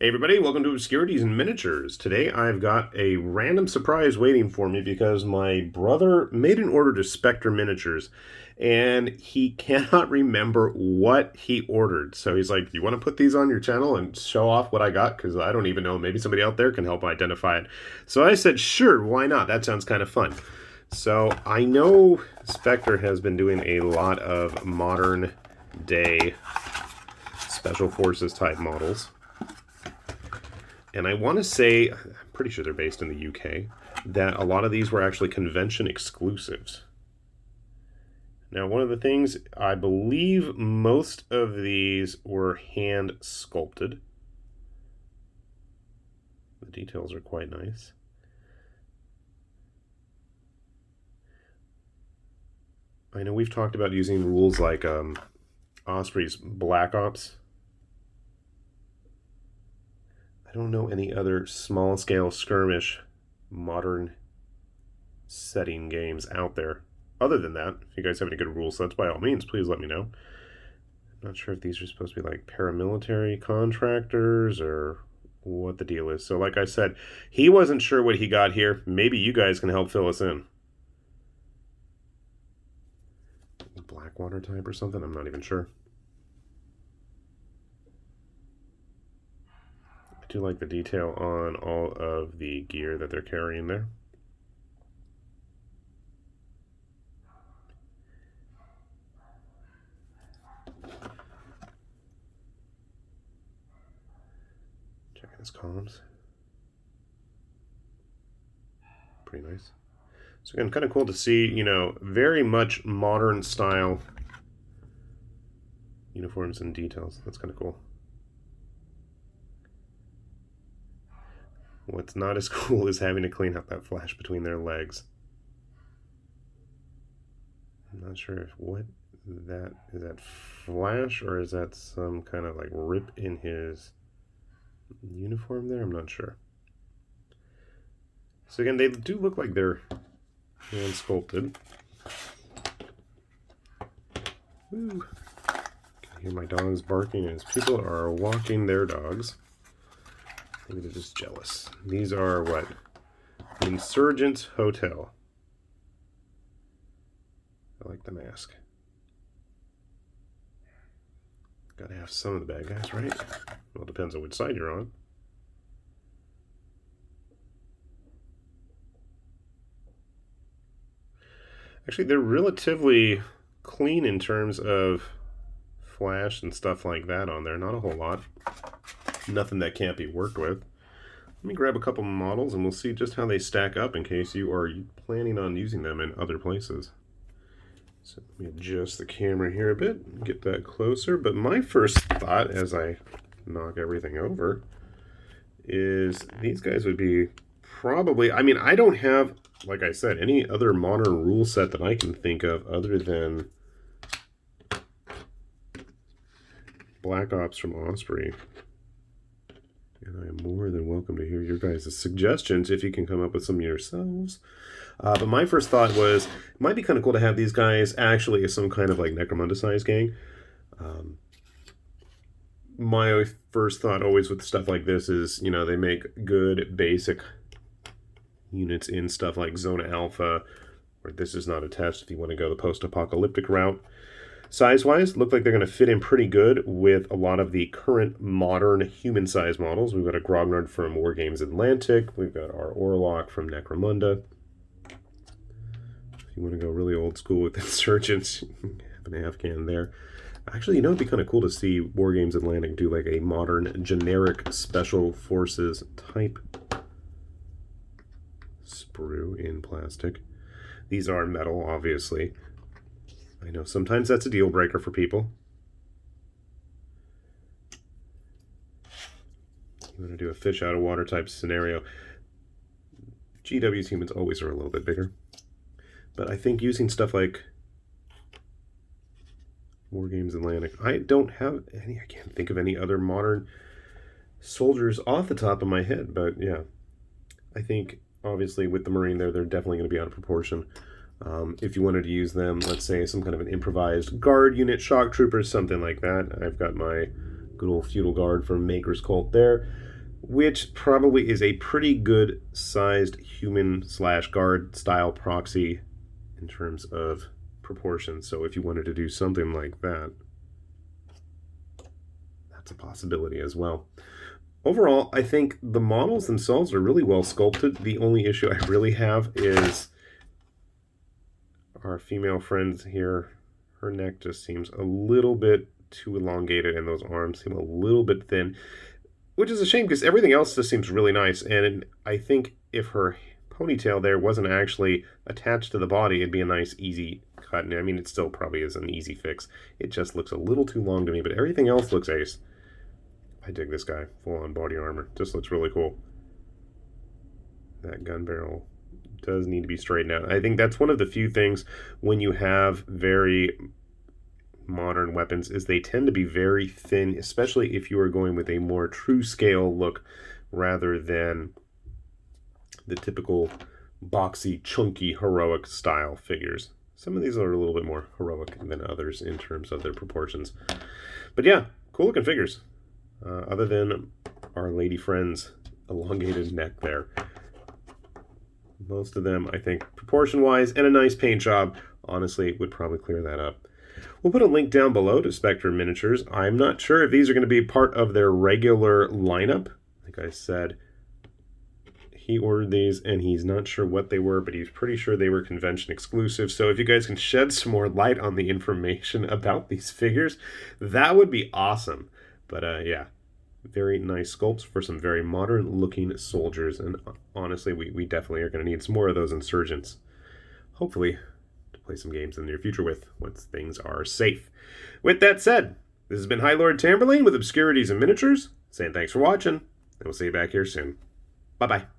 Hey everybody, welcome to Obscurities and Miniatures. Today I've got a random surprise waiting for me because my brother made an order to Spectre Miniatures and he cannot remember what he ordered. So he's like, you want to put these on your channel and show off what I got? Because I don't even know, maybe somebody out there can help identify it. So I said, sure, why not? That sounds kind of fun. So I know Spectre has been doing a lot of modern day special forces type models. And I want to say, I'm pretty sure they're based in the UK, that a lot of these were actually convention exclusives. Now, one of the things, I believe most of these were hand sculpted. The details are quite nice. I know we've talked about using rules like Osprey's Black Ops. I don't know any other small-scale skirmish modern setting games out there. Other than that, if you guys have any good rule sets, by all means, please let me know. I'm not sure if these are supposed to be like paramilitary contractors or what the deal is. So like I said, he wasn't sure what he got here. Maybe you guys can help fill us in. Blackwater type or something? I'm not even sure. I do like the detail on all of the gear that they're carrying there. Checking his columns. Pretty nice. So again, kind of cool to see, you know, very much modern style uniforms and details. That's kind of cool. What's not as cool is having to clean up that flash between their legs. I'm not sure if what that is, that flash, or is that some kind of like rip in his uniform there? I'm not sure. So again, they do look like they're hand sculpted. Woo. Can hear my dogs barking as people are walking their dogs. Maybe they're just jealous. These are what? Insurgent Hotel. I like the mask. Gotta have some of the bad guys, right? Well, it depends on which side you're on. Actually, they're relatively clean in terms of flash and stuff like that on there. Not a whole lot. Nothing that can't be worked with. Let me grab a couple models and we'll see just how they stack up in case you are planning on using them in other places. So let me adjust the camera here a bit and get that closer. But my first thought as I knock everything over is these guys would be probably, I mean, I don't have, like I said, any other modern rule set that I can think of other than Black Ops from Osprey. And I am more than welcome to hear your guys' suggestions if you can come up with some yourselves. But my first thought was, it might be kind of cool to have these guys actually as some kind of like Necromunda-sized gang. My first thought always with stuff like this is, you know, they make good basic units in stuff like Zona Alpha, where this is not attached if you want to go the post-apocalyptic route. Size-wise, look like they're going to fit in pretty good with a lot of the current modern human-sized models. We've got a Grognard from Wargames Atlantic. We've got our Orlok from Necromunda. If you want to go really old school with Insurgents, have an Afghan there. Actually, you know, it'd be kind of cool to see Wargames Atlantic do like a modern, generic special forces type sprue in plastic. These are metal, obviously. I know sometimes that's a deal breaker for people. You want to do a fish out of water type scenario. GW's humans always are a little bit bigger. But I think using stuff like Wargames Atlantic, I don't have any, I can't think of any other modern soldiers off the top of my head. But yeah, I think obviously with the Marine there, they're definitely going to be out of proportion. If you wanted to use them, let's say some kind of an improvised guard unit, shock troopers, something like that. I've got my Good old feudal guard from Maker's Cult there, which probably is a pretty good sized human slash guard style proxy in terms of proportions. So if you wanted to do something like that, that's a possibility as well. Overall, I think the models themselves are really well sculpted. The only issue I really have is our female friends here. Her neck just seems a little bit too elongated and those arms seem a little bit thin, which is a shame because everything else just seems really nice. And I think if her ponytail there wasn't actually attached to the body, it'd be a nice, easy cut. And I mean, it still probably is an easy fix. It just looks a little too long to me, but everything else looks ace. I dig this guy. Full-on body armor. Just looks really cool. That gun barrel does need to be straightened out. I think that's one of the few things when you have very modern weapons is they tend to be very thin, especially if you are going with a more true scale look rather than the typical boxy, chunky, heroic style figures. Some of these are a little bit more heroic than others in terms of their proportions. But yeah, cool looking figures. Other than our lady friend's elongated neck there. Most of them, I think, proportion-wise and a nice paint job, honestly, would probably clear that up. We'll put a link down below to Spectre Miniatures. I'm not sure if these are going to be part of their regular lineup. Like I said, he ordered these and he's not sure what they were, but he's pretty sure they were convention exclusive. So if you guys can shed some more light on the information about these figures, that would be awesome. But yeah, very nice sculpts for some very modern looking soldiers. And honestly, we definitely are going to need some more of those insurgents. Hopefully to play some games in the near future with once things are safe. With that said, this has been High Lord Tamberlane with Obscurities and Miniatures, saying thanks for watching, and we'll see you back here soon. Bye-bye.